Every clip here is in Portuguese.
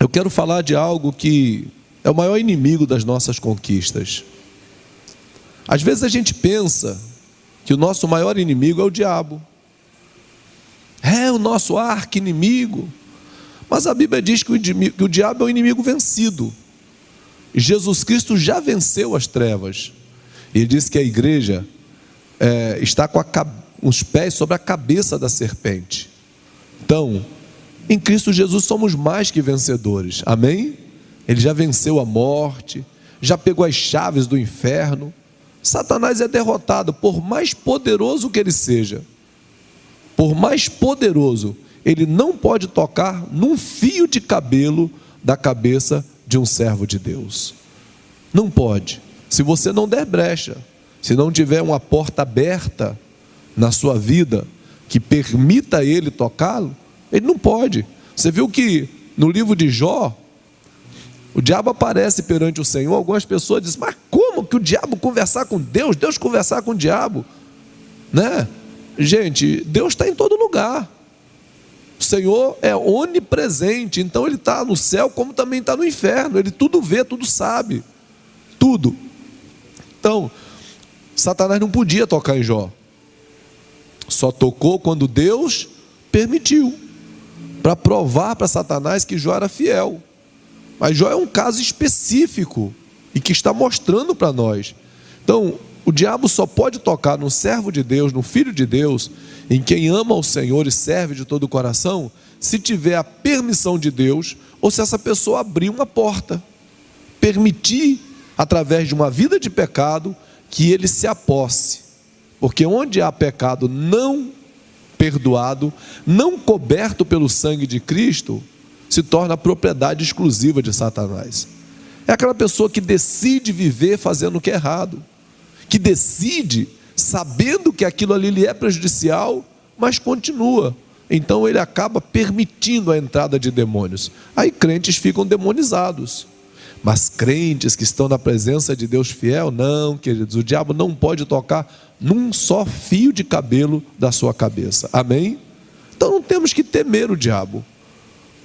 eu quero falar de algo que é o maior inimigo das nossas conquistas. Às vezes a gente pensa que o nosso maior inimigo é o diabo. É o nosso arqui-inimigo. Mas a Bíblia diz que o diabo é o inimigo vencido. Jesus Cristo já venceu as trevas. Ele disse que a igreja está com os pés sobre a cabeça da serpente. Então, em Cristo Jesus somos mais que vencedores. Amém? Ele já venceu a morte, já pegou as chaves do inferno. Satanás é derrotado, por mais poderoso que ele seja. Por mais poderoso, ele não pode tocar num fio de cabelo da cabeça de um servo de Deus. Não pode. Se você não der brecha, se não tiver uma porta aberta na sua vida que permita ele tocá-lo, ele não pode. Você viu que no livro de Jó, o diabo aparece perante o Senhor. Algumas pessoas dizem: mas como que o diabo conversar com Deus? Deus conversar com o diabo, né? Gente, Deus está em todo lugar. O Senhor é onipresente, então Ele está no céu como também está no inferno. Ele tudo vê, tudo sabe, tudo. Então, Satanás não podia tocar em Jó. Só tocou quando Deus permitiu, para provar para Satanás que Jó era fiel. Mas Jó é um caso específico e que está mostrando para nós. Então, o diabo só pode tocar no servo de Deus, no filho de Deus, em quem ama o Senhor e serve de todo o coração, se tiver a permissão de Deus, ou se essa pessoa abrir uma porta, permitir, através de uma vida de pecado, que ele se aposse. Porque onde há pecado não perdoado, não coberto pelo sangue de Cristo, se torna propriedade exclusiva de Satanás. É aquela pessoa que decide viver fazendo o que é errado, que decide sabendo que aquilo ali lhe é prejudicial, mas continua. Então ele acaba permitindo a entrada de demônios. Aí crentes ficam demonizados. Mas crentes que estão na presença de Deus fiel, não, queridos, o diabo não pode tocar num só fio de cabelo da sua cabeça. Amém? Então não temos que temer o diabo.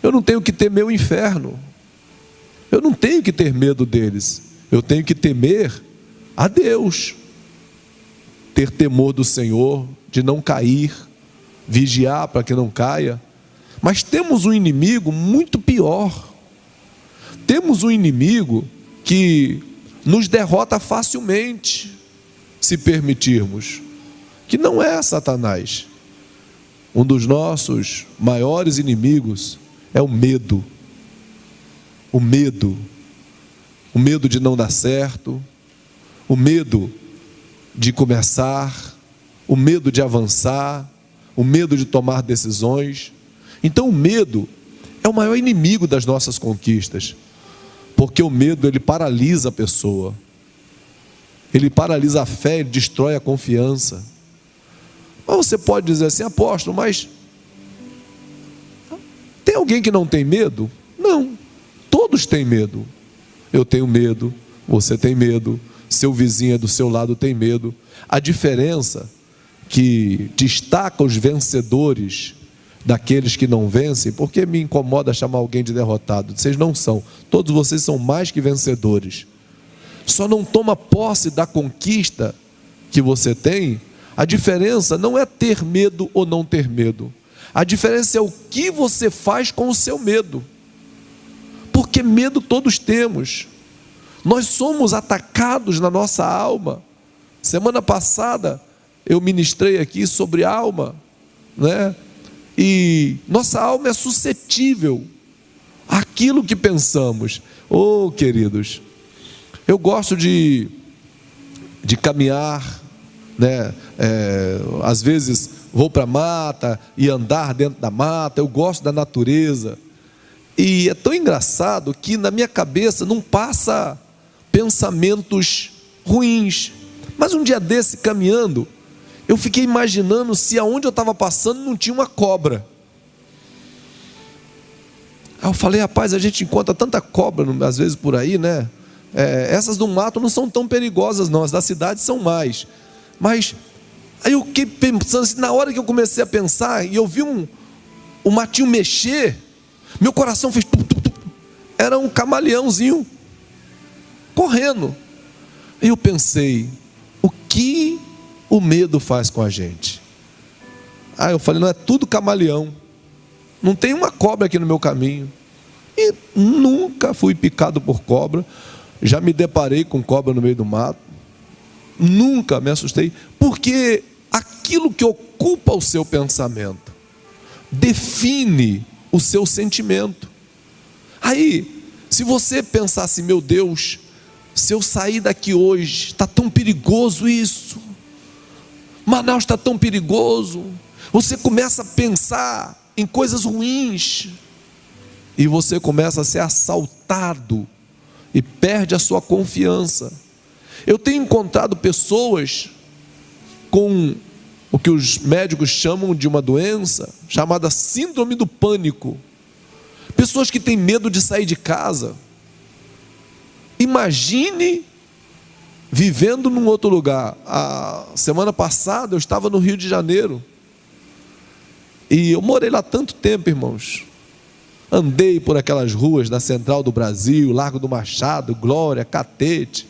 Eu não tenho que temer o inferno. Eu não tenho que ter medo deles. Eu tenho que temer a Deus. Ter temor do Senhor, de não cair, vigiar para que não caia. Mas temos um inimigo muito pior. Temos um inimigo que nos derrota facilmente, se permitirmos, que não é Satanás. Um dos nossos maiores inimigos é o medo. O medo de não dar certo, o medo de começar, o medo de avançar, o medo de tomar decisões. Então o medo é o maior inimigo das nossas conquistas, porque o medo, ele paralisa a pessoa, ele paralisa a fé, ele destrói a confiança. Mas você pode dizer assim: apóstolo, mas tem alguém que não tem medo? Não, todos têm medo. Eu tenho medo, você tem medo, seu vizinho do seu lado tem medo. A diferença que destaca os vencedores daqueles que não vencem, porque me incomoda chamar alguém de derrotado. Vocês não são, todos vocês são mais que vencedores. Só não toma posse da conquista que você tem. A diferença não é ter medo ou não ter medo. A diferença é o que você faz com o seu medo. Porque medo todos temos. Nós somos atacados na nossa alma. Semana passada eu ministrei aqui sobre alma, né? E nossa alma é suscetível àquilo que pensamos. Oh, queridos, eu gosto de caminhar, né? Às vezes vou para a mata e andar dentro da mata. Eu gosto da natureza. E é tão engraçado que na minha cabeça não passa pensamentos ruins. Mas um dia desse, caminhando, eu fiquei imaginando se aonde eu estava passando não tinha uma cobra. Aí eu falei: rapaz, a gente encontra tanta cobra às vezes por aí, né? Essas do mato não são tão perigosas não, as da cidade são mais. Mas aí eu fiquei pensando assim, na hora que eu comecei a pensar e eu vi um matinho mexer, meu coração fez tup, tup, tup. era um camaleãozinho, correndo. E eu pensei, o que o medo faz com a gente? Aí eu falei, não, é tudo camaleão. Não tem uma cobra aqui no meu caminho. E nunca fui picado por cobra. Já me deparei com cobra no meio do mato. Nunca me assustei. Porque aquilo que ocupa o seu pensamento define o seu sentimento. Aí, se você pensar assim, meu Deus, se eu sair daqui hoje, está tão perigoso isso. Manaus está tão perigoso. Você começa a pensar em coisas ruins. E você começa a ser assaltado. E perde a sua confiança. Eu tenho encontrado pessoas com o que os médicos chamam de uma doença chamada síndrome do pânico. Pessoas que têm medo de sair de casa. Imagine vivendo num outro lugar. A semana passada eu estava no Rio de Janeiro. E eu morei lá tanto tempo, irmãos. Andei por aquelas ruas da Central do Brasil, Largo do Machado, Glória, Catete.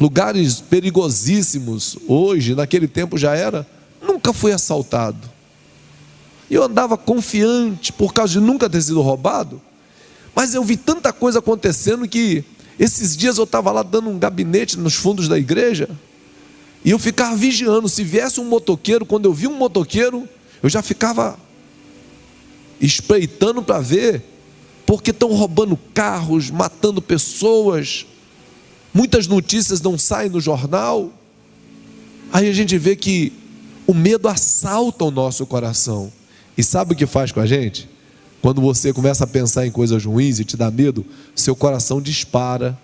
Lugares perigosíssimos. Hoje, naquele tempo já era. Nunca fui assaltado. E eu andava confiante por causa de nunca ter sido roubado. Mas eu vi tanta coisa acontecendo que esses dias eu estava lá dando um gabinete nos fundos da igreja. E eu ficava vigiando. Se viesse um motoqueiro, quando eu vi um motoqueiro, eu já ficava espreitando para ver, porque estão roubando carros, matando pessoas. Muitas notícias não saem no jornal. Aí a gente vê que o medo assalta o nosso coração. E sabe o que faz com a gente? Quando você começa a pensar em coisas ruins e te dá medo, seu coração dispara,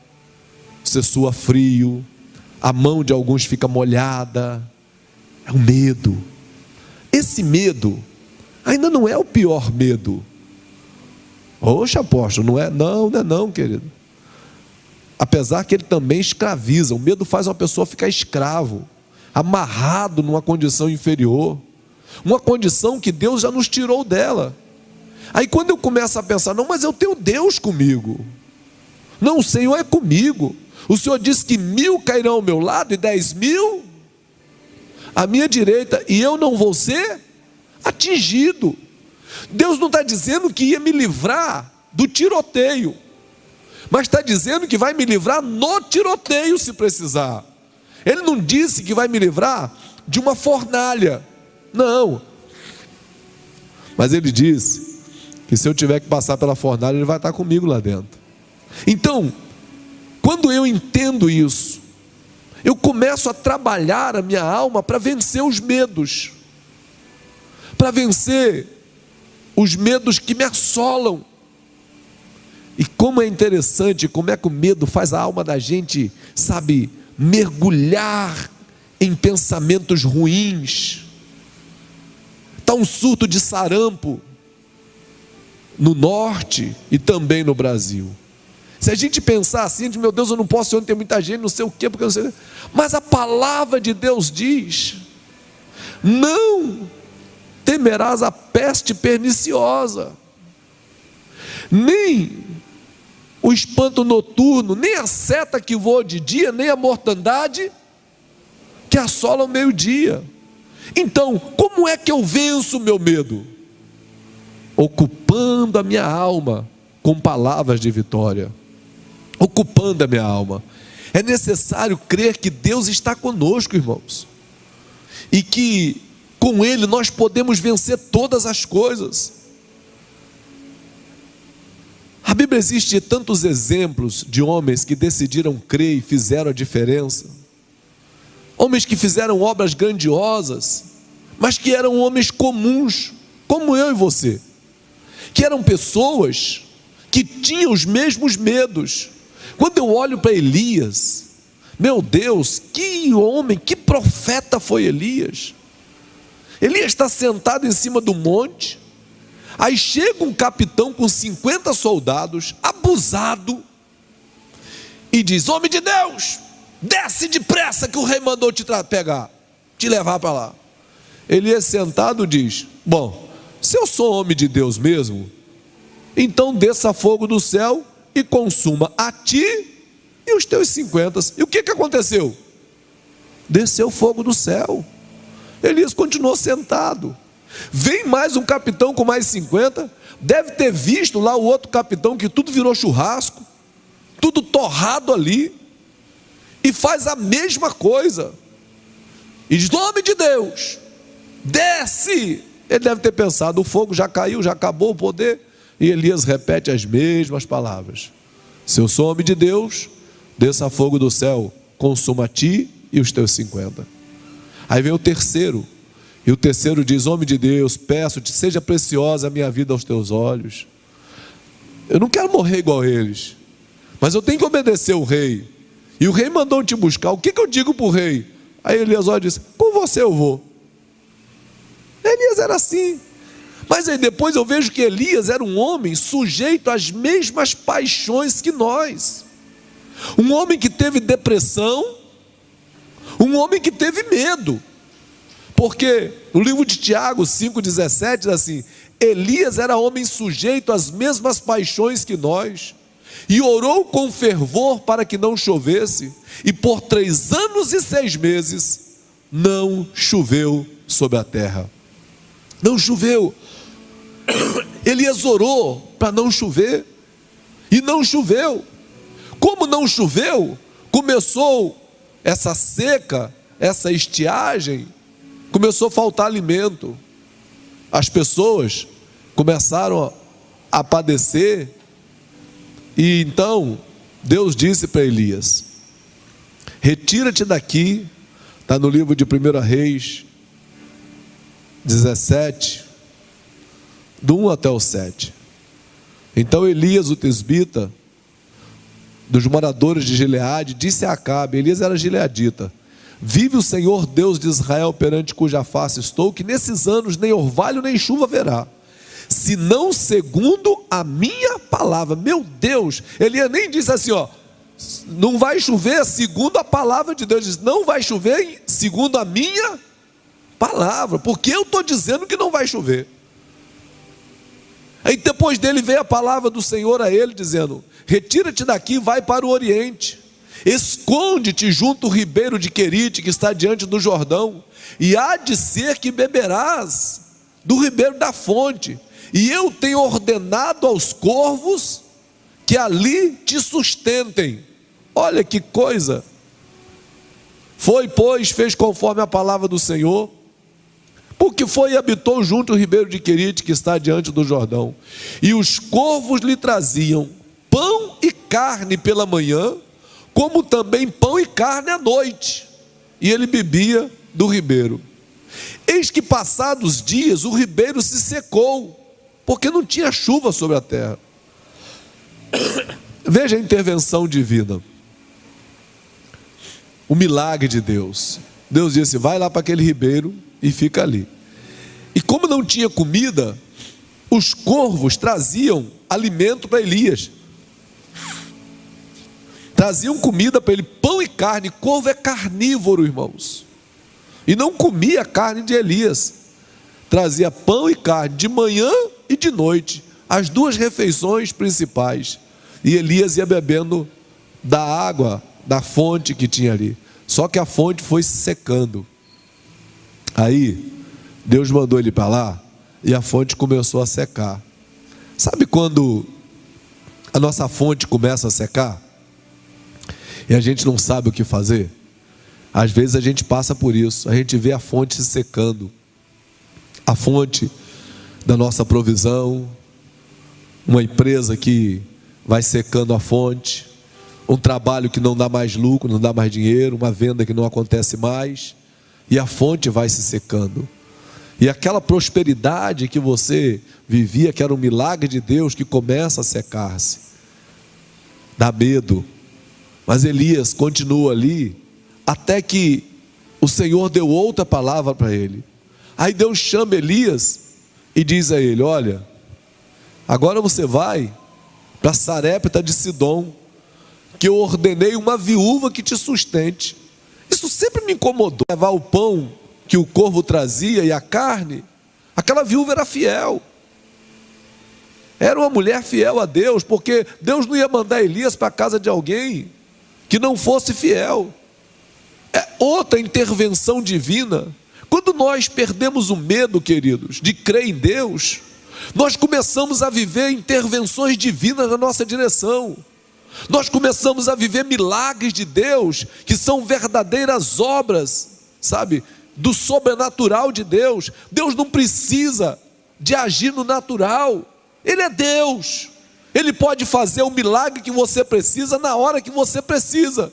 você sua frio, a mão de alguns fica molhada. É o medo. Esse medo ainda não é o pior medo. Oxe, apóstolo, não é? Não, não é não, querido. Apesar que ele também escraviza. O medo faz uma pessoa ficar escravo, amarrado numa condição inferior, uma condição que Deus já nos tirou dela. Aí quando eu começo a pensar, não, mas eu tenho Deus comigo. Não, o Senhor é comigo. O Senhor disse que 1000 cairão ao meu lado e 10.000 à minha direita, e eu não vou ser atingido. Deus não está dizendo que ia me livrar do tiroteio, mas está dizendo que vai me livrar no tiroteio se precisar. Ele não disse que vai me livrar de uma fornalha, não. Mas ele disse que se eu tiver que passar pela fornalha, ele vai estar comigo lá dentro. Então, quando eu entendo isso, eu começo a trabalhar a minha alma para vencer os medos, para vencer os medos que me assolam. E como é interessante, como é que o medo faz a alma da gente, sabe, mergulhar em pensamentos ruins. Está um surto de sarampo no norte e também no Brasil. Se a gente pensar assim, de meu Deus, eu não posso ir onde tem muita gente, não sei o quê, porque eu não sei. Mas a palavra de Deus diz: não temerás a peste perniciosa, nem o espanto noturno, nem a seta que voa de dia, nem a mortandade que assola ao meio-dia. Então, como é que eu venço o meu medo? Ocupando a minha alma com palavras de vitória. Ocupando a minha alma. É necessário crer que Deus está conosco, irmãos, e que com Ele nós podemos vencer todas as coisas. A Bíblia existe tantos exemplos de homens que decidiram crer e fizeram a diferença. Homens que fizeram obras grandiosas, mas que eram homens comuns, como eu e você, que eram pessoas que tinham os mesmos medos. Quando eu olho para Elias, meu Deus, que homem, que profeta foi Elias. Elias está sentado em cima do monte, aí chega um capitão com 50 soldados, abusado, e diz: homem de Deus, desce depressa que o rei mandou te pegar, te levar para lá. Elias sentado diz: bom, se eu sou homem de Deus mesmo, então desça fogo do céu e consuma a ti e os teus 50. E o que aconteceu? Desceu fogo do céu. Elias continuou sentado. Vem mais um capitão com mais 50. Deve ter visto lá o outro capitão que tudo virou churrasco, tudo torrado ali, e faz a mesma coisa. E diz: nome de Deus, desce. Ele deve ter pensado: o fogo já caiu, já acabou o poder. E Elias repete as mesmas palavras: se eu sou homem de Deus, desça fogo do céu, consuma a ti e os teus 50. Aí vem o terceiro, e o terceiro diz: homem de Deus, peço-te, seja preciosa a minha vida aos teus olhos. Eu não quero morrer igual a eles, mas eu tenho que obedecer o rei, e o rei mandou te buscar. O que eu digo para o rei? Aí Elias olha e diz: com você eu vou. Elias era assim. Mas aí depois eu vejo que Elias era um homem sujeito às mesmas paixões que nós. Um homem que teve depressão, um homem que teve medo. Porque no livro de Tiago 5,17 diz assim: Elias era homem sujeito às mesmas paixões que nós, e orou com fervor para que não chovesse, e por 3 anos e 6 meses não choveu sobre a terra. Não choveu. Elias orou para não chover, e não choveu. Como não choveu, começou essa seca, essa estiagem, começou a faltar alimento. As pessoas começaram a padecer. E então Deus disse para Elias: retira-te daqui. Está no livro de 1 Reis 17, do 1 até o 7. Então Elias, o tisbita, dos moradores de Gileade, disse a Acabe: Elias era gileadita: vive o Senhor Deus de Israel, perante cuja face estou, que nesses anos nem orvalho nem chuva haverá, senão segundo a minha palavra. Meu Deus, Elias nem disse assim, não vai chover segundo a palavra de Deus. Ele diz: não vai chover segundo a minha palavra, porque eu estou dizendo que não vai chover. Aí depois dele veio a palavra do Senhor a ele, dizendo: retira-te daqui e vai para o oriente, esconde-te junto ao ribeiro de Querite, que está diante do Jordão, e há de ser que beberás do ribeiro da fonte, e eu tenho ordenado aos corvos que ali te sustentem. Olha que coisa. Foi, pois, fez conforme a palavra do Senhor, porque foi e habitou junto ao ribeiro de Querite, que está diante do Jordão, e os corvos lhe traziam pão e carne pela manhã, como também pão e carne à noite, e ele bebia do ribeiro. Eis que passados dias o ribeiro se secou, porque não tinha chuva sobre a terra. Veja a intervenção divina, o milagre de Deus. Deus disse: vai lá para aquele ribeiro e fica ali. E como não tinha comida, os corvos traziam alimento para Elias, traziam comida para ele, pão e carne. Corvo é carnívoro, irmãos, e não comia a carne de Elias. Trazia pão e carne de manhã e de noite, as 2 refeições principais, e Elias ia bebendo da água da fonte que tinha ali. Só que a fonte foi se secando. Aí Deus mandou ele para lá, e a fonte começou a secar. Sabe quando a nossa fonte começa a secar e a gente não sabe o que fazer? Às vezes a gente passa por isso. A gente vê a fonte se secando, a fonte da nossa provisão, uma empresa que vai secando a fonte, um trabalho que não dá mais lucro, não dá mais dinheiro, uma venda que não acontece mais, e a fonte vai se secando. E aquela prosperidade que você vivia, que era um milagre de Deus, que começa a secar-se. Dá medo. Mas Elias continua ali, até que o Senhor deu outra palavra para ele. Aí Deus chama Elias e diz a ele: olha, agora você vai para Sarepta de Sidom, que eu ordenei uma viúva que te sustente. Isso sempre me incomodou. Levar o pão que o corvo trazia e a carne, aquela viúva era fiel. Era uma mulher fiel a Deus, porque Deus não ia mandar Elias para a casa de alguém que não fosse fiel. É outra intervenção divina. Quando nós perdemos o medo, queridos, de crer em Deus, nós começamos a viver intervenções divinas na nossa direção. Nós começamos a viver milagres de Deus, que são verdadeiras obras, sabe, do sobrenatural de Deus. Deus não precisa de agir no natural. Ele é Deus. Ele pode fazer o milagre que você precisa na hora que você precisa.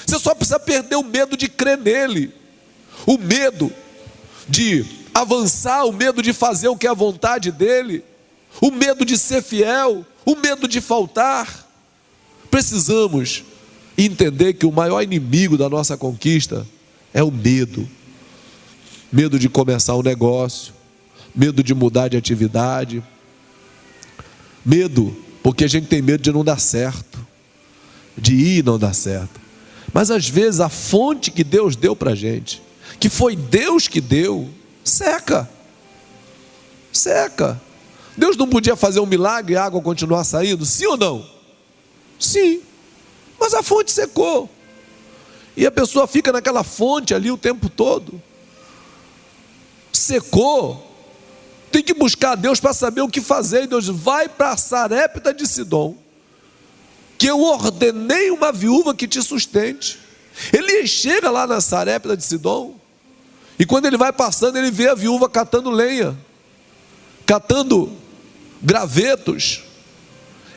Você só precisa perder o medo de crer nele, o medo de avançar, o medo de fazer o que é a vontade dele, o medo de ser fiel, o medo de faltar. Precisamos entender que o maior inimigo da nossa conquista é o medo. Medo de começar um negócio, medo de mudar de atividade, medo, porque a gente tem medo de não dar certo, de ir e não dar certo. Mas às vezes a fonte que Deus deu para a gente, que foi Deus que deu, seca. Deus não podia fazer um milagre e a água continuar saindo? Sim ou não? Sim, mas a fonte secou. E a pessoa fica naquela fonte ali o tempo todo. Secou. Tem que buscar a Deus para saber o que fazer. E Deus vai para Sarepta de Sidom, que eu ordenei uma viúva que te sustente. Ele chega lá na Sarepta de Sidom, e quando ele vai passando, ele vê a viúva catando lenha, catando gravetos.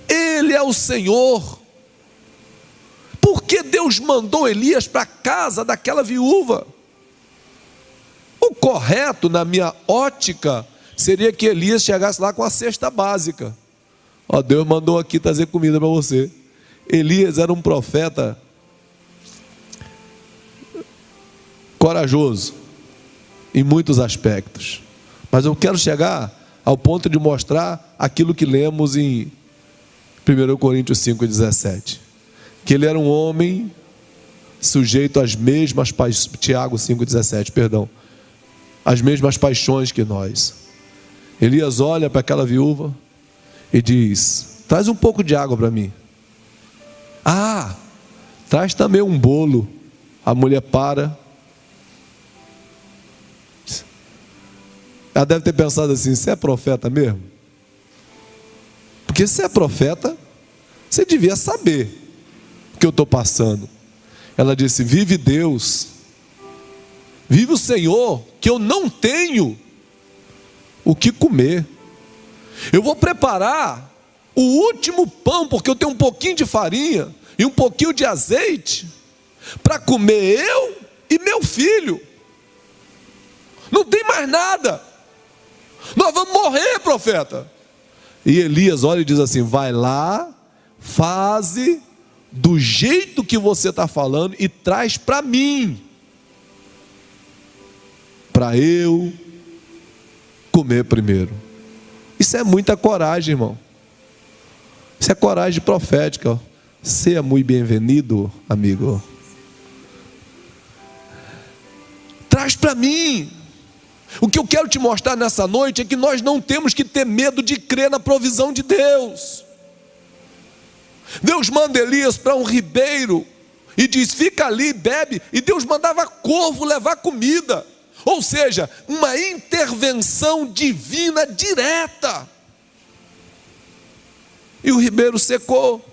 Ele é o Senhor. Por que Deus mandou Elias para a casa daquela viúva? O correto, na minha ótica, seria que Elias chegasse lá com a cesta básica. Ó, Deus mandou aqui trazer comida para você. Elias era um profeta corajoso em muitos aspectos, mas eu quero chegar ao ponto de mostrar aquilo que lemos em 1 Coríntios 5,17, que ele era um homem sujeito às mesmas paixões, Tiago 5,17, perdão, as mesmas paixões que nós. Elias olha para aquela viúva e diz: traz um pouco de água para mim. Ah, traz também um bolo. A mulher para. Ela deve ter pensado assim: você é profeta mesmo? Porque se é profeta, você devia saber o que eu estou passando. Ela disse: vive Deus, vive o Senhor, que eu não tenho o que comer. Eu vou preparar o último pão, porque eu tenho um pouquinho de farinha e um pouquinho de azeite para comer eu e meu filho. Não tem mais nada. Nós vamos morrer, profeta. E Elias olha e diz assim: vai lá, faze do jeito que você está falando e traz para mim, para eu comer primeiro. Isso é muita coragem, irmão. Isso é coragem profética. Seja muito bem-vindo, amigo. Traz para mim. O que eu quero te mostrar nessa noite é que nós não temos que ter medo de crer na provisão de Deus. Deus manda Elias para um ribeiro e diz: fica ali, bebe. E Deus mandava corvo levar comida. Ou seja, uma intervenção divina direta. E o ribeiro secou.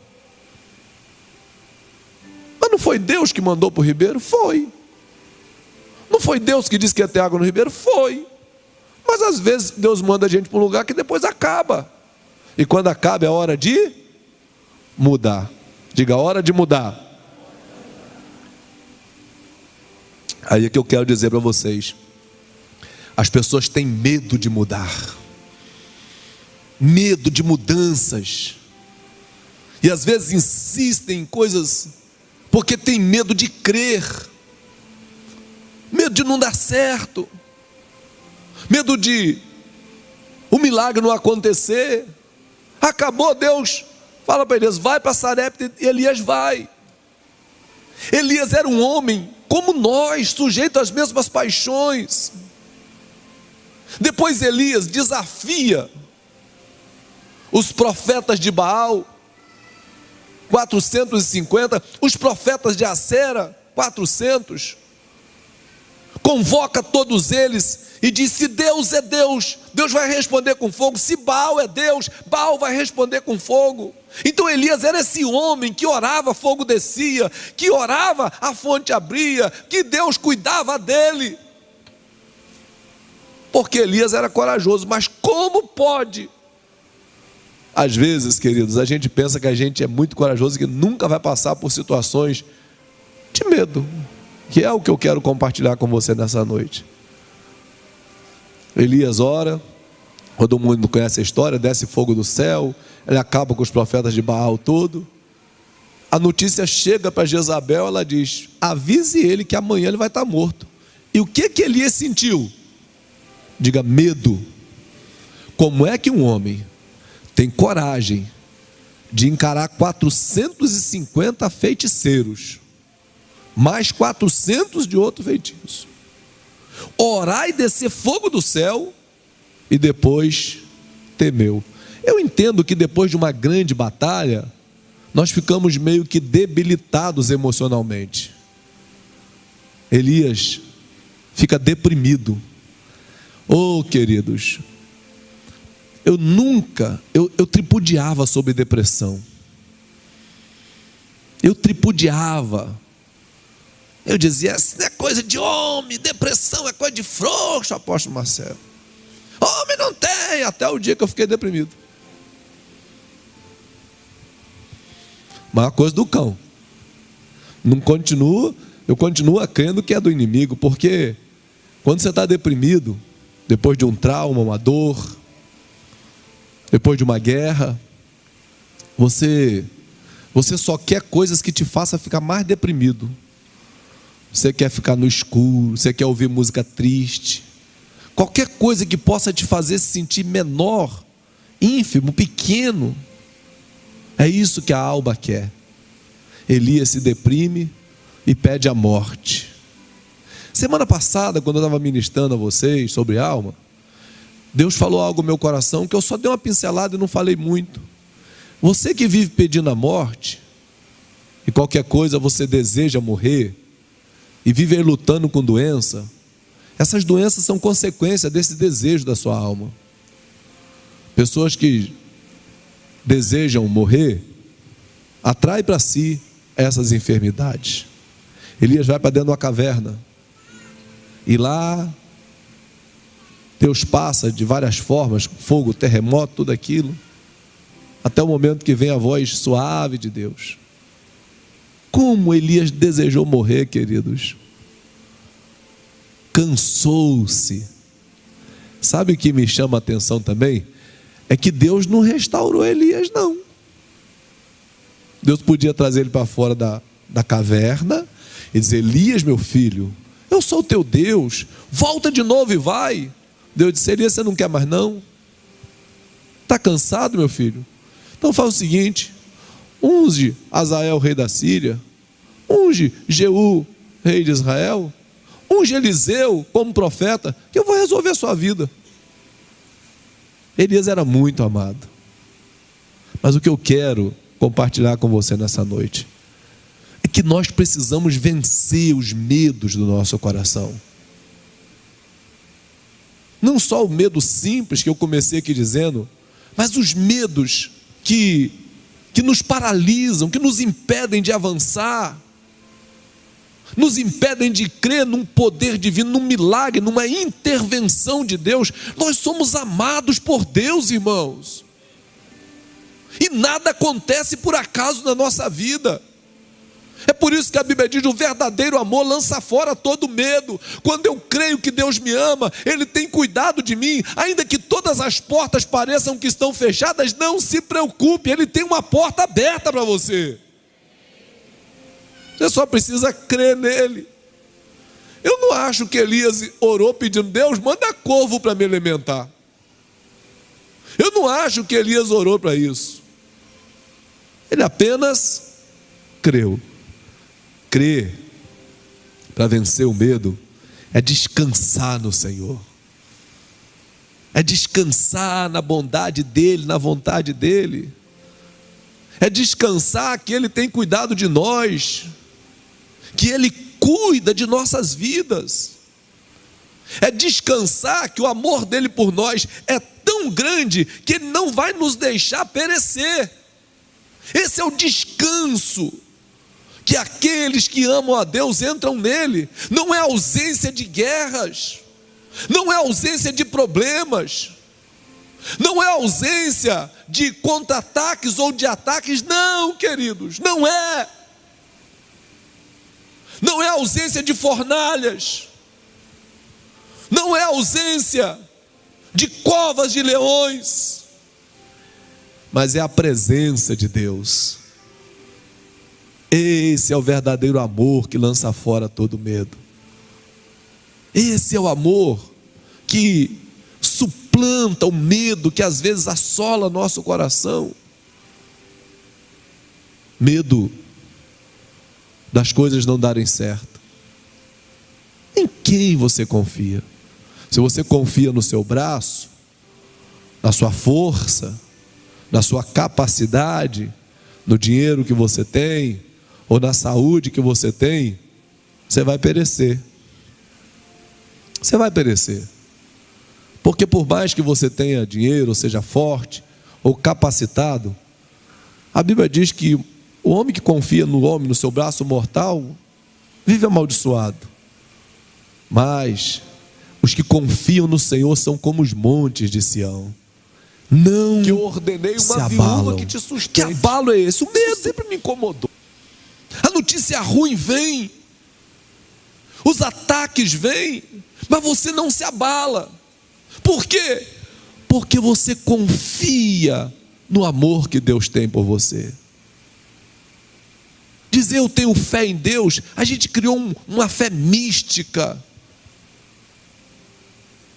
Mas não foi Deus que mandou para o ribeiro? Foi. Não foi Deus que disse que ia ter água no ribeiro? Foi. Mas às vezes Deus manda a gente para um lugar que depois acaba. E quando acaba é hora de mudar. Diga: hora de mudar. Aí é que eu quero dizer para vocês: as pessoas têm medo de mudar, medo de mudanças, e às vezes insistem em coisas porque tem medo de crer, medo de não dar certo, medo de o milagre não acontecer. Acabou, Deus fala para Elias: vai para Sarepta, e Elias vai. Elias era um homem como nós, sujeito às mesmas paixões. Depois Elias desafia os profetas de Baal, 450, os profetas de Acera, 400, convoca todos eles e diz: se Deus é Deus, Deus vai responder com fogo. Se Baal é Deus, Baal vai responder com fogo. Então Elias era esse homem que orava, fogo descia, que orava, a fonte abria, que Deus cuidava dele, porque Elias era corajoso. Mas como pode? Às vezes, queridos, a gente pensa que a gente é muito corajoso e que nunca vai passar por situações de medo, que é o que eu quero compartilhar com você nessa noite. Elias ora, todo mundo conhece a história, desce fogo do céu, ele acaba com os profetas de Baal todo. A notícia chega para Jezabel, ela diz: avise ele que amanhã ele vai estar morto. E o que Elias sentiu? Diga: medo. Como é que um homem tem coragem de encarar 450 feiticeiros, mais 400 de outro feitiço, orar e descer fogo do céu, e depois temeu? Eu entendo que depois de uma grande batalha, nós ficamos meio que debilitados emocionalmente. Elias fica deprimido. Oh, queridos, eu tripudiava sobre depressão. Eu tripudiava. Eu dizia: isso não é coisa de homem, depressão é coisa de frouxo, apóstolo Marcelo. Homem não tem, até o dia que eu fiquei deprimido. Mas a coisa do cão. Eu continuo crendo que é do inimigo, porque quando você está deprimido, depois de um trauma, uma dor, depois de uma guerra, você só quer coisas que te façam ficar mais deprimido. Você quer ficar no escuro, você quer ouvir música triste, qualquer coisa que possa te fazer se sentir menor, ínfimo, pequeno. É isso que a alma quer. Elias se deprime e pede a morte. Semana passada, quando eu estava ministrando a vocês sobre alma, Deus falou algo no meu coração que eu só dei uma pincelada e não falei muito. Você que vive pedindo a morte, e qualquer coisa você deseja morrer, e vive aí lutando com doença, essas doenças são consequência desse desejo da sua alma. Pessoas que desejam morrer, atraem para si essas enfermidades. Elias vai para dentro de uma caverna, e lá Deus passa de várias formas, fogo, terremoto, tudo aquilo, até o momento que vem a voz suave de Deus. Como Elias desejou morrer, queridos. Cansou-se. Sabe o que me chama a atenção também? É que Deus não restaurou Elias, não. Deus podia trazer ele para fora da caverna e dizer: Elias, meu filho, eu sou o teu Deus, volta de novo e vai. Deus disse: Elias, você não quer mais não? Está cansado, meu filho? Então faz o seguinte: unge Azael, rei da Síria, unge Jeú, rei de Israel, unge Eliseu como profeta, que eu vou resolver a sua vida. Elias era muito amado. Mas o que eu quero compartilhar com você nessa noite é que nós precisamos vencer os medos do nosso coração. Não só o medo simples que eu comecei aqui dizendo, mas os medos que nos paralisam, que nos impedem de avançar, nos impedem de crer num poder divino, num milagre, numa intervenção de Deus. Nós somos amados por Deus, irmãos, e nada acontece por acaso na nossa vida. É por isso que a Bíblia diz: o verdadeiro amor lança fora todo medo. Quando eu creio que Deus me ama, Ele tem cuidado de mim, ainda que todas as portas pareçam que estão fechadas, não se preocupe, Ele tem uma porta aberta para você. Você só precisa crer nele. Eu não acho que Elias orou pedindo: Deus, manda corvo para me alimentar. Eu não acho que Elias orou para isso. Ele apenas creu. Crer para vencer o medo é descansar no Senhor, é descansar na bondade dEle, na vontade dEle, é descansar que Ele tem cuidado de nós, que Ele cuida de nossas vidas, é descansar que o amor dEle por nós é tão grande que Ele não vai nos deixar perecer. Esse é o descanso que aqueles que amam a Deus entram nele. Não é ausência de guerras, não é ausência de problemas, não é ausência de contra-ataques ou de ataques, não, queridos, não é. Não é ausência de fornalhas, não é ausência de covas de leões, mas é a presença de Deus. Esse é o verdadeiro amor que lança fora todo medo. Esse é o amor que suplanta o medo que às vezes assola nosso coração. Medo das coisas não darem certo. Em quem você confia? Se você confia no seu braço, na sua força, na sua capacidade, no dinheiro que você tem, ou na saúde que você tem, você vai perecer. Você vai perecer. Porque por mais que você tenha dinheiro, ou seja forte, ou capacitado, a Bíblia diz que o homem que confia no homem, no seu braço mortal, vive amaldiçoado. Mas os que confiam no Senhor são como os montes de Sião. Não que eu ordenei uma viúva que te sustente. Que abalo é esse? O medo sempre me incomodou. A notícia ruim vem, os ataques vêm, mas você não se abala. Por quê? Porque você confia no amor que Deus tem por você. Dizer eu tenho fé em Deus, a gente criou uma fé mística.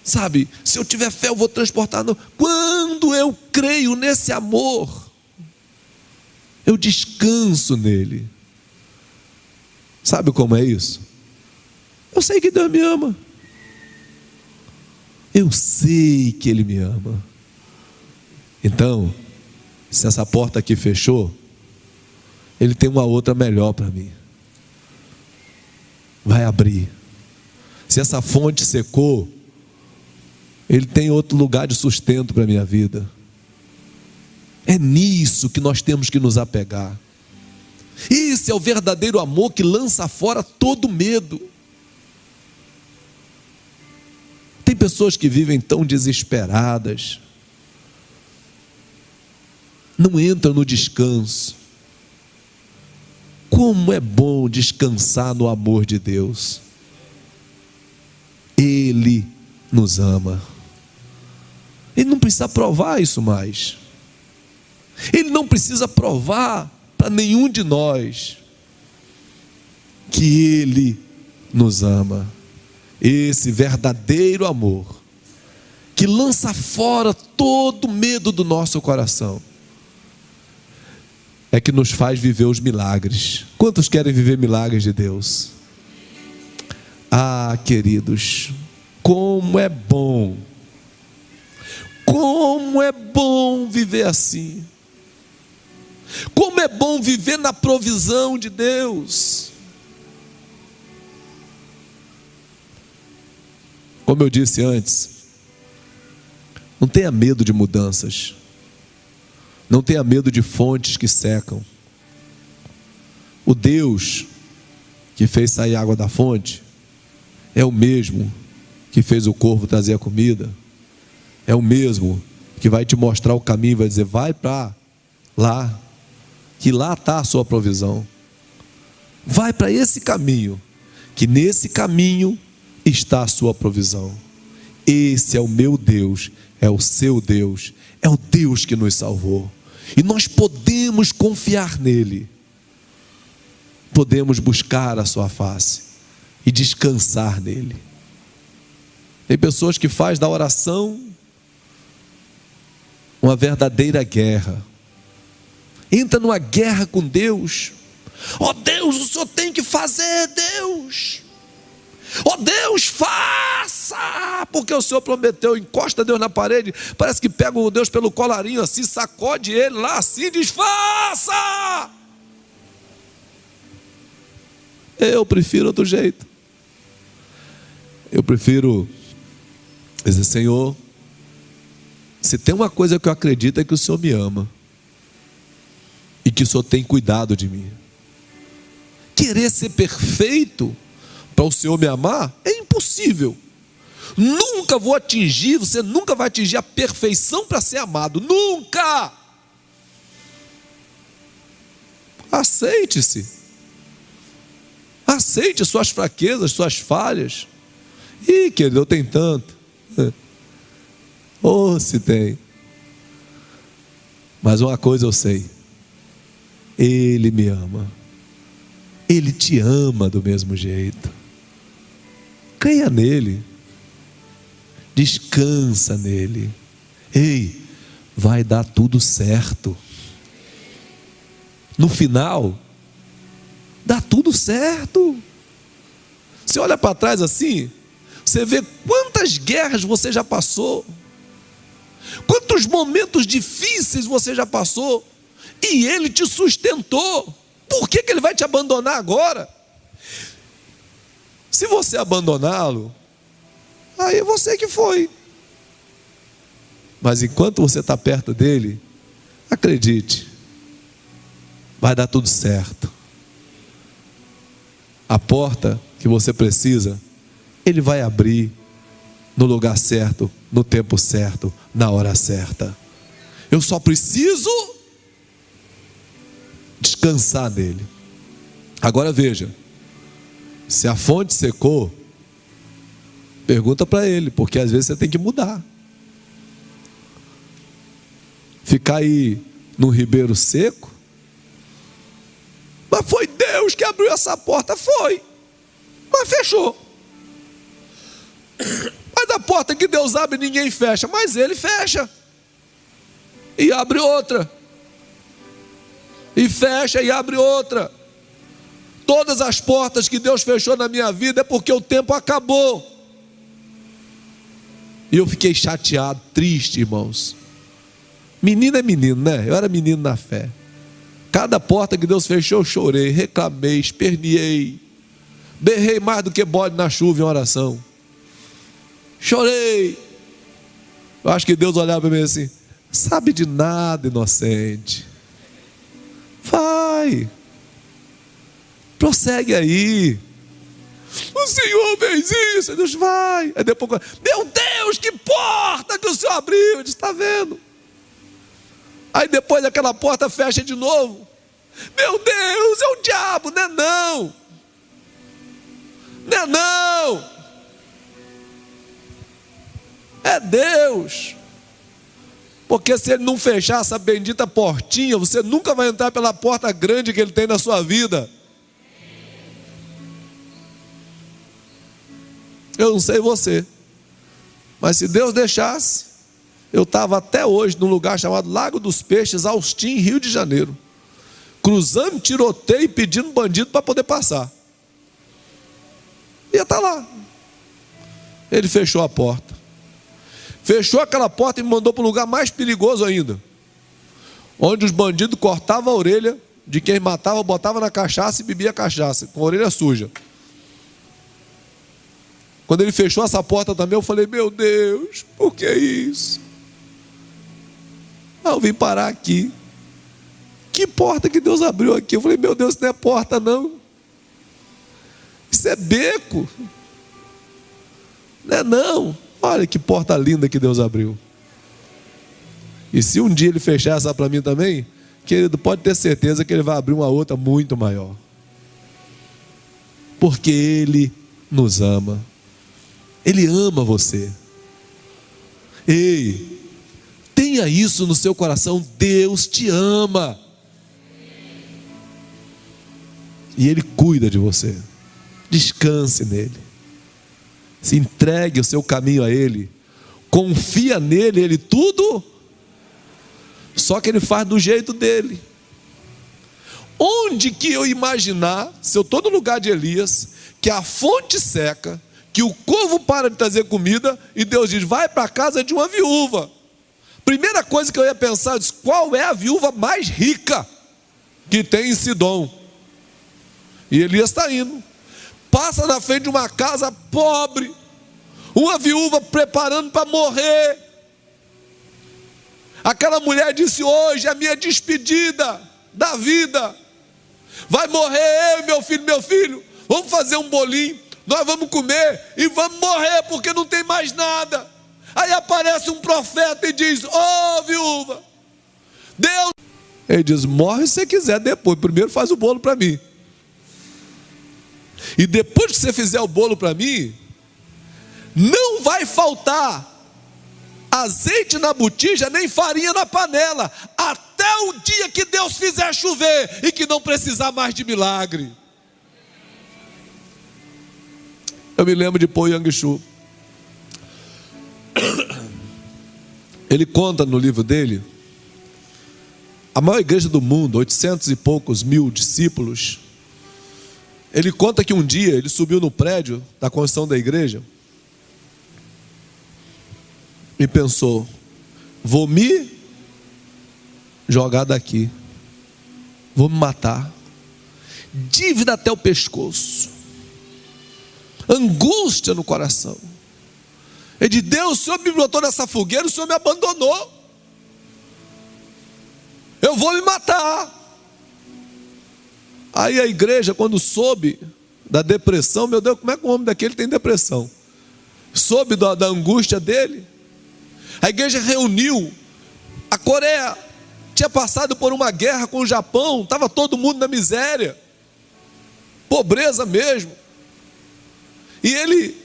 Sabe, se eu tiver fé eu vou transportar. Não. Quando eu creio nesse amor, eu descanso nele. Sabe como é isso? Eu sei que Deus me ama. Eu sei que Ele me ama. Então, se essa porta aqui fechou, Ele tem uma outra melhor para mim. Vai abrir. Se essa fonte secou, Ele tem outro lugar de sustento para a minha vida. É nisso que nós temos que nos apegar. Esse é o verdadeiro amor que lança fora todo medo. Tem pessoas que vivem tão desesperadas, não entram no descanso. Como é bom descansar no amor de Deus. Ele nos ama. Ele não precisa provar isso mais. Ele não precisa provar para nenhum de nós que Ele nos ama. Esse verdadeiro amor que lança fora todo medo do nosso coração é que nos faz viver os milagres. Quantos querem viver milagres de Deus? Ah, queridos, como é bom viver assim. Como é bom viver na provisão de Deus. Como eu disse antes, não tenha medo de mudanças. Não tenha medo de fontes que secam. O Deus que fez sair água da fonte é o mesmo que fez o corvo trazer a comida. É o mesmo que vai te mostrar o caminho e vai dizer, vai para lá, que lá está a sua provisão. Vai para esse caminho, que nesse caminho está a sua provisão. Esse é o meu Deus, é o seu Deus, é o Deus que nos salvou. E nós podemos confiar nele. Podemos buscar a sua face e descansar nele. Tem pessoas que fazem da oração uma verdadeira guerra. Entra numa guerra com Deus. Ó Deus, o Senhor tem que fazer, Deus. Ó Deus, faça. porque o Senhor prometeu. Encosta Deus na parede, parece que pega o Deus pelo colarinho assim, sacode ele lá assim e diz: faça! Eu prefiro outro jeito. Eu prefiro dizer: Senhor, se tem uma coisa que eu acredito é que o Senhor me ama e que o Senhor tem cuidado de mim. Querer ser perfeito para o Senhor me amar é impossível. Nunca vou atingir, você nunca vai atingir a perfeição para ser amado, nunca. Aceite-se. Aceite suas fraquezas, suas falhas. Ih, querido, eu tenho tanto. Oh, se tem. Mas uma coisa eu sei: Ele me ama. Ele te ama do mesmo jeito. Creia nele. Descansa nele. Ei, vai dar tudo certo. No final, dá tudo certo. Você olha para trás assim, você vê quantas guerras você já passou, quantos momentos difíceis você já passou, e Ele te sustentou. Por que Ele vai te abandonar agora? Se você abandoná-lo, aí é você que foi. Mas enquanto você está perto dele, acredite, vai dar tudo certo. A porta que você precisa, Ele vai abrir no lugar certo, no tempo certo, na hora certa. Eu só preciso descansar nele. Agora veja, se a fonte secou, pergunta para ele, porque às vezes você tem que mudar. Ficar aí num ribeiro seco, mas foi Deus que abriu essa porta, foi, mas fechou. Mas a porta que Deus abre ninguém fecha, mas Ele fecha e abre outra, e fecha e abre outra. Todas as portas que Deus fechou na minha vida é porque o tempo acabou. E eu fiquei chateado, triste, irmãos. Menino é menino, né? Eu era menino na fé. Cada porta que Deus fechou, eu chorei, reclamei, esperneei, berrei mais do que bode na chuva em oração. Chorei. Eu acho que Deus olhava para mim assim: sabe de nada, inocente. Vai, prossegue aí. O Senhor fez isso. Deus vai. Aí depois, meu Deus, que porta que o Senhor abriu. Eu disse: está vendo? Aí depois aquela porta fecha de novo. Meu Deus, é o diabo. Não é não. Não é não. É Deus. Porque se Ele não fechar essa bendita portinha, você nunca vai entrar pela porta grande que Ele tem na sua vida. Eu não sei você, mas se Deus deixasse, eu estava até hoje num lugar chamado Lago dos Peixes, Austin, Rio de Janeiro, cruzando tiroteio e pedindo bandido para poder passar. Ia estar lá. Ele fechou a porta. Fechou aquela porta e me mandou para um lugar mais perigoso ainda, onde os bandidos cortavam a orelha de quem matava, botava na cachaça e bebia cachaça, com a orelha suja. Quando ele fechou essa porta também, eu falei: meu Deus, por que isso? Eu vim parar aqui. Que porta que Deus abriu aqui? Eu falei: meu Deus, isso não é porta não. Isso é beco. Não é não. Olha que porta linda que Deus abriu. E se um dia Ele fechar essa para mim também, querido, pode ter certeza que Ele vai abrir uma outra muito maior. Porque Ele nos ama. Ele ama você. Ei, tenha isso no seu coração: Deus te ama. E Ele cuida de você. Descanse nele. Se entregue o seu caminho a Ele. Confia nele, Ele tudo. Só que Ele faz do jeito dele. Onde que eu imaginar, se eu estou no lugar de Elias, que a fonte seca, que o corvo para de trazer comida e Deus diz: vai para a casa de uma viúva. Primeira coisa que eu ia pensar, eu disse: qual é a viúva mais rica que tem em Sidom? E Elias está indo, passa na frente de uma casa pobre, uma viúva preparando para morrer. Aquela mulher disse: hoje é a minha despedida da vida, vai morrer eu e meu filho, vamos fazer um bolinho, nós vamos comer e vamos morrer, porque não tem mais nada. Aí aparece um profeta e diz: ô viúva, Deus... Ele diz: morre se você quiser depois, primeiro faz o bolo para mim. E depois que você fizer o bolo para mim, não vai faltar azeite na botija, nem farinha na panela, até o dia que Deus fizer chover e que não precisar mais de milagre. Eu me lembro de Po Yang-Shu. Ele conta no livro dele, a maior igreja do mundo, 800 e poucos mil discípulos. Ele conta que um dia ele subiu no prédio da construção da igreja e pensou: vou me jogar daqui, vou me matar, dívida até o pescoço, angústia no coração. Ele diz: Deus, o Senhor me botou nessa fogueira, o Senhor me abandonou, eu vou me matar. Aí a igreja, quando soube da depressão, meu Deus, como é que um homem daquele tem depressão? Soube da angústia dele, a igreja reuniu. A Coreia tinha passado por uma guerra com o Japão, estava todo mundo na miséria, pobreza mesmo, e ele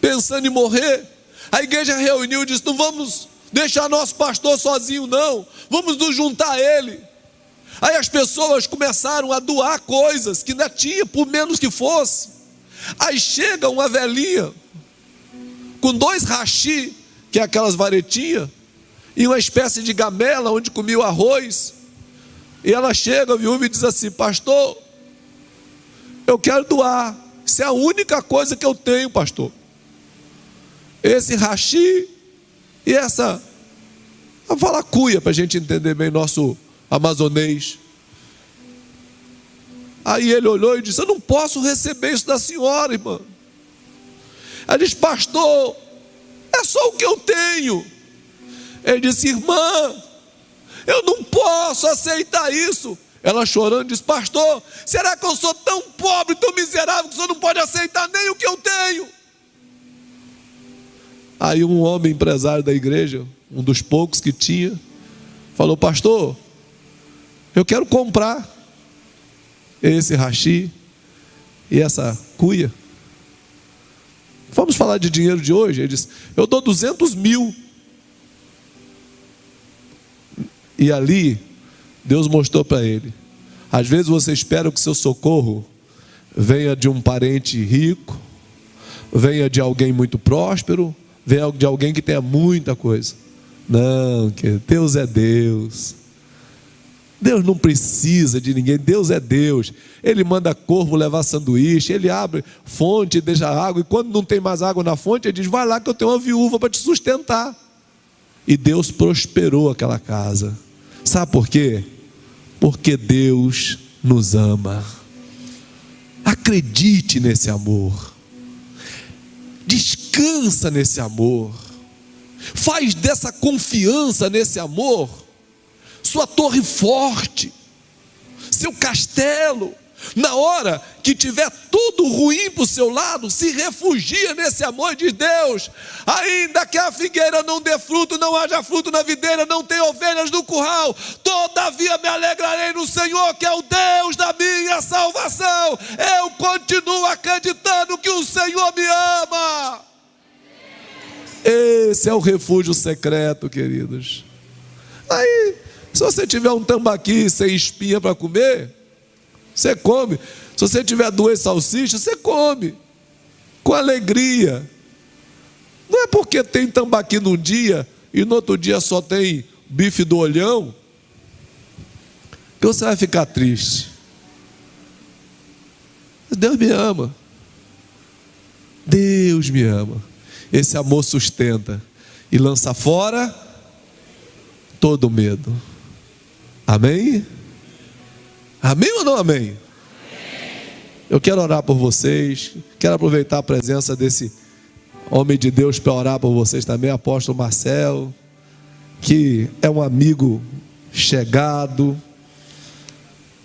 pensando em morrer. A igreja reuniu e disse: não vamos deixar nosso pastor sozinho não, vamos nos juntar a ele. Aí as pessoas começaram a doar coisas que ainda tinha, por menos que fosse. Aí chega uma velhinha com 2 hashi, que é aquelas varetinhas, e uma espécie de gamela onde comia o arroz. E ela chega, a viúva, e diz assim: pastor, eu quero doar, isso é a única coisa que eu tenho, pastor, esse hashi e essa, vou falar cuia para a gente entender bem nosso amazonês. Aí ele olhou e disse: eu não posso receber isso da senhora, irmã. Ela disse: pastor, é só o que eu tenho. Ele disse: irmã, eu não posso aceitar isso. Ela chorando disse: pastor, será que eu sou tão pobre, tão miserável, que o senhor não pode aceitar nem o que eu tenho? Aí um homem empresário da igreja, um dos poucos que tinha, falou: pastor, eu quero comprar esse hashi e essa cuia. Vamos falar de dinheiro de hoje? Ele disse: eu dou 200 mil. E ali Deus mostrou para ele: às vezes você espera que seu socorro venha de um parente rico, venha de alguém muito próspero, venha de alguém que tenha muita coisa. Não, que Deus é Deus. Deus não precisa de ninguém, Deus é Deus. Ele manda corvo levar sanduíche, ele abre fonte e deixa água, e quando não tem mais água na fonte, ele diz: vai lá que eu tenho uma viúva para te sustentar. E Deus prosperou aquela casa. Sabe por quê? Porque Deus nos ama. Acredite nesse amor, descansa nesse amor, faz dessa confiança nesse amor sua torre forte, seu castelo. Na hora que tiver tudo ruim para o seu lado, se refugia nesse amor e diz: Deus, ainda que a figueira não dê fruto, não haja fruto na videira, não tem ovelhas no curral, todavia me alegrarei no Senhor, que é o Deus da minha salvação. Eu continuo acreditando que o Senhor me ama. Esse é o refúgio secreto, queridos. Aí, se você tiver um tambaqui sem espinha para comer, você come. Se você tiver 2 salsichas, você come com alegria. Não é porque tem tambaqui num dia e no outro dia só tem bife do olhão que você vai ficar triste. Deus me ama. Deus me ama. Esse amor sustenta e lança fora todo medo. Amém? Amém ou não amém? Eu quero orar por vocês. Quero aproveitar a presença desse homem de Deus para orar por vocês também, apóstolo Marcelo, que é um amigo chegado,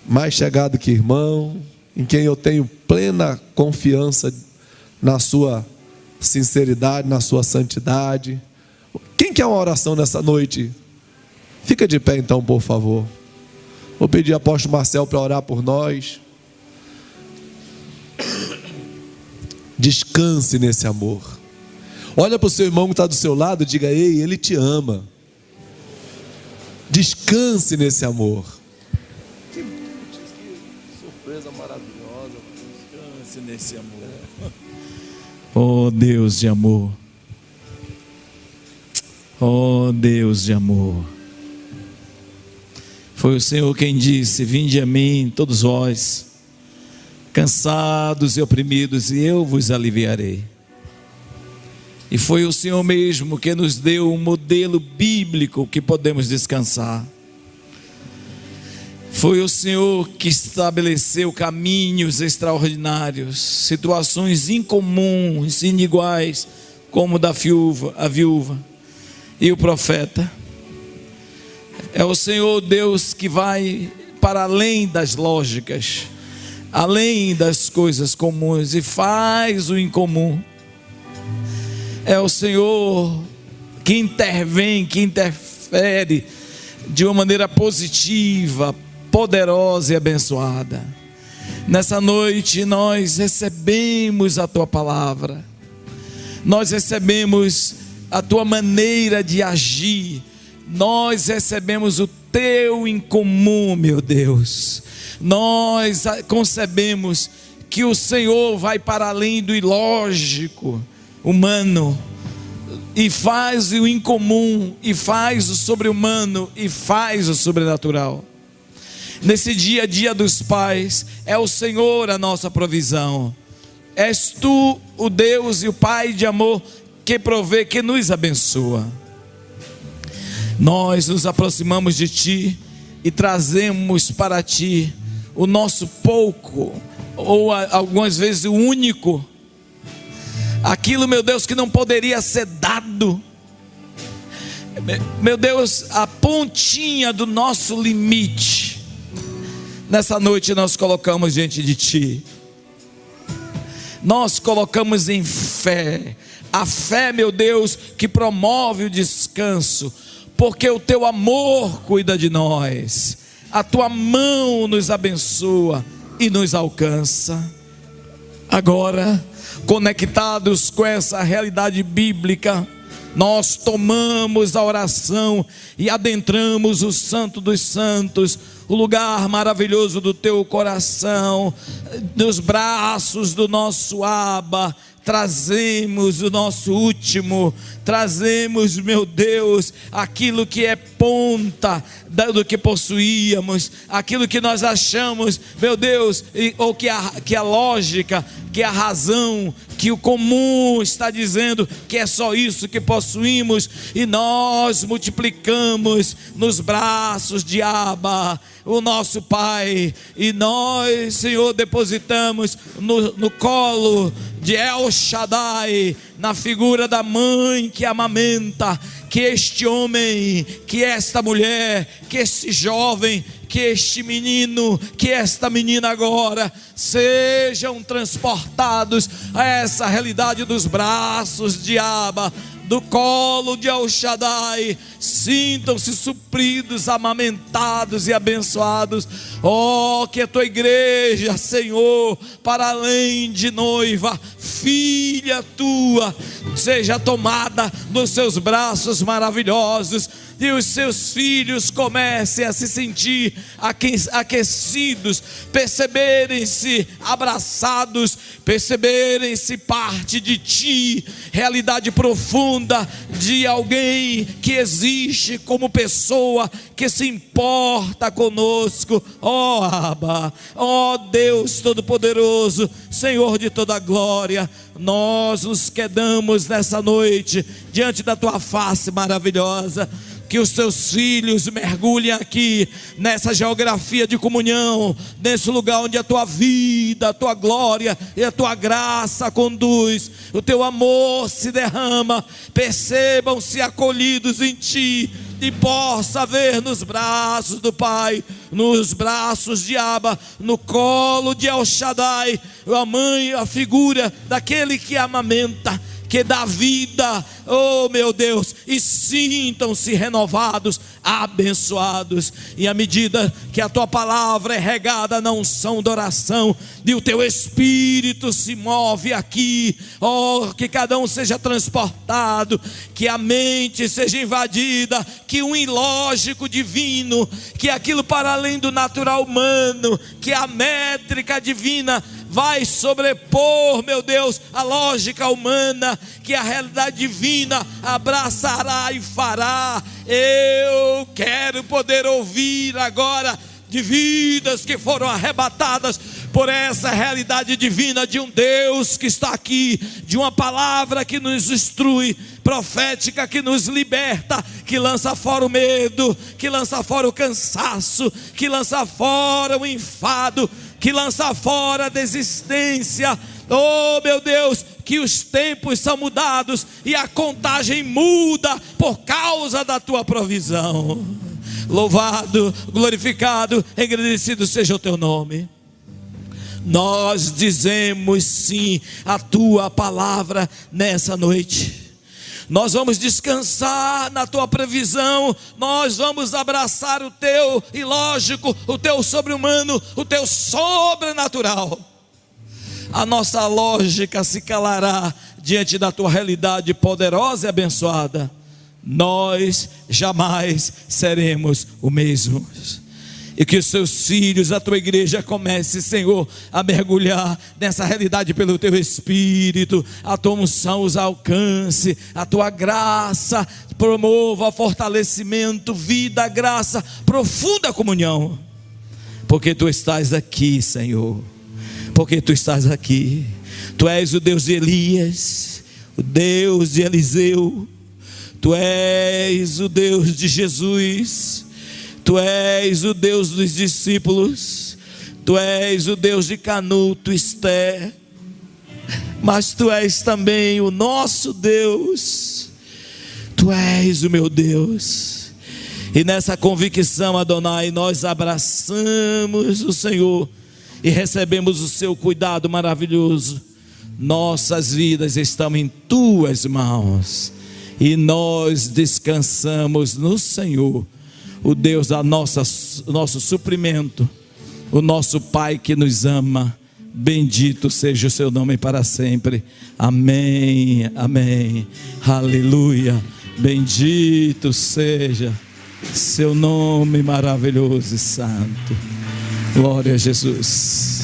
mais chegado que irmão, em quem eu tenho plena confiança na sua sinceridade, na sua santidade. Quem quer uma oração nessa noite? Fica de pé então, por favor. Vou pedir ao apóstolo Marcelo para orar por nós. Descanse nesse amor. Olha para o seu irmão que está do seu lado e diga: ei, ele te ama. Descanse nesse amor. Que surpresa maravilhosa. Descanse nesse amor. Oh Deus de amor. Oh Deus de amor. Foi o Senhor quem disse: vinde a mim, todos vós, cansados e oprimidos, e eu vos aliviarei. E foi o Senhor mesmo que nos deu um modelo bíblico que podemos descansar. Foi o Senhor que estabeleceu caminhos extraordinários, situações incomuns, iniguais, como da a viúva e o profeta. É o Senhor Deus que vai para além das lógicas, além das coisas comuns, e faz o incomum. É o Senhor que intervém, que interfere de uma maneira positiva, poderosa e abençoada. Nessa noite nós recebemos a Tua palavra, nós recebemos a Tua maneira de agir, nós recebemos o Teu incomum, meu Deus. Nós concebemos que o Senhor vai para além do ilógico humano, e faz o incomum, e faz o sobre-humano, e faz o sobrenatural. Nesse dia, dia dos pais, é o Senhor a nossa provisão. És Tu o Deus e o Pai de amor que provê, que nos abençoa. Nós nos aproximamos de Ti e trazemos para Ti o nosso pouco, ou algumas vezes o único, aquilo, meu Deus, que não poderia ser dado, meu Deus, a pontinha do nosso limite. Nessa noite nós colocamos diante de Ti, nós colocamos em fé, a fé, meu Deus, que promove o descanso, porque o Teu amor cuida de nós, a Tua mão nos abençoa e nos alcança. Agora, conectados com essa realidade bíblica, nós tomamos a oração e adentramos o Santo dos Santos, o lugar maravilhoso do Teu coração, nos braços do nosso Abba. Trazemos o nosso último, trazemos, meu Deus, aquilo que é ponta do que possuíamos, aquilo que nós achamos, meu Deus, ou que a lógica, que a razão, que o comum está dizendo que é só isso que possuímos, e nós multiplicamos nos braços de Abba, o nosso Pai, e nós, Senhor, depositamos no colo de El Shaddai, na figura da mãe que amamenta, que este homem, que esta mulher, que este jovem, que este menino, que esta menina agora sejam transportados a essa realidade dos braços de Abba, do colo de El Shaddai. Sintam-se supridos, amamentados e abençoados. Oh, que a Tua igreja, Senhor, para além de noiva, filha Tua, seja tomada nos Seus braços maravilhosos, e os Seus filhos comecem a se sentir aquecidos, perceberem-se abraçados, perceberem-se parte de Ti, realidade profunda de alguém que existe existe como pessoa que se importa conosco, ó Abba, ó Deus Todo-Poderoso, Senhor de toda glória. Nós nos quedamos nessa noite diante da tua face maravilhosa. Que os teus filhos mergulhem aqui nessa geografia de comunhão, nesse lugar onde a tua vida, a tua glória e a tua graça conduz, o teu amor se derrama. Percebam-se acolhidos em ti e possa ver nos braços do Pai, nos braços de Abba, no colo de El Shaddai, a mãe, a figura daquele que amamenta, que dá vida, oh meu Deus, e sintam-se renovados, abençoados. E à medida que a tua palavra é regada na unção da oração, e o teu Espírito se move aqui, oh, que cada um seja transportado, que a mente seja invadida, que o ilógico divino, que aquilo para além do natural humano, que a métrica divina vai sobrepor, meu Deus, a lógica humana, que a realidade divina abraçará e fará. Eu quero poder ouvir agora de vidas que foram arrebatadas por essa realidade divina de um Deus que está aqui, de uma palavra que nos instrui, profética que nos liberta, que lança fora o medo, que lança fora o cansaço, que lança fora o enfado, que lança fora a desistência. Oh meu Deus, que os tempos são mudados e a contagem muda por causa da tua provisão. Louvado, glorificado, engrandecido seja o teu nome. Nós dizemos sim à tua palavra nessa noite. Nós vamos descansar na tua previsão, nós vamos abraçar o teu ilógico, o teu sobre-humano, o teu sobrenatural. A nossa lógica se calará diante da tua realidade poderosa e abençoada. Nós jamais seremos o mesmo. E que os seus filhos, a tua igreja comece, Senhor, a mergulhar nessa realidade pelo teu Espírito. A tua unção os alcance, a tua graça promova fortalecimento, vida, graça, profunda comunhão. Porque tu estás aqui, Senhor. Porque tu estás aqui. Tu és o Deus de Elias, o Deus de Eliseu. Tu és o Deus de Jesus. Tu és o Deus dos discípulos. Tu és o Deus de Canuto, Esther. Mas tu és também o nosso Deus. Tu és o meu Deus. E nessa convicção, Adonai, nós abraçamos o Senhor e recebemos o seu cuidado maravilhoso. Nossas vidas estão em tuas mãos e nós descansamos no Senhor, o Deus da nosso suprimento, o nosso Pai que nos ama. Bendito seja o seu nome para sempre. Amém, amém, aleluia. Bendito seja seu nome maravilhoso e santo. Glória a Jesus.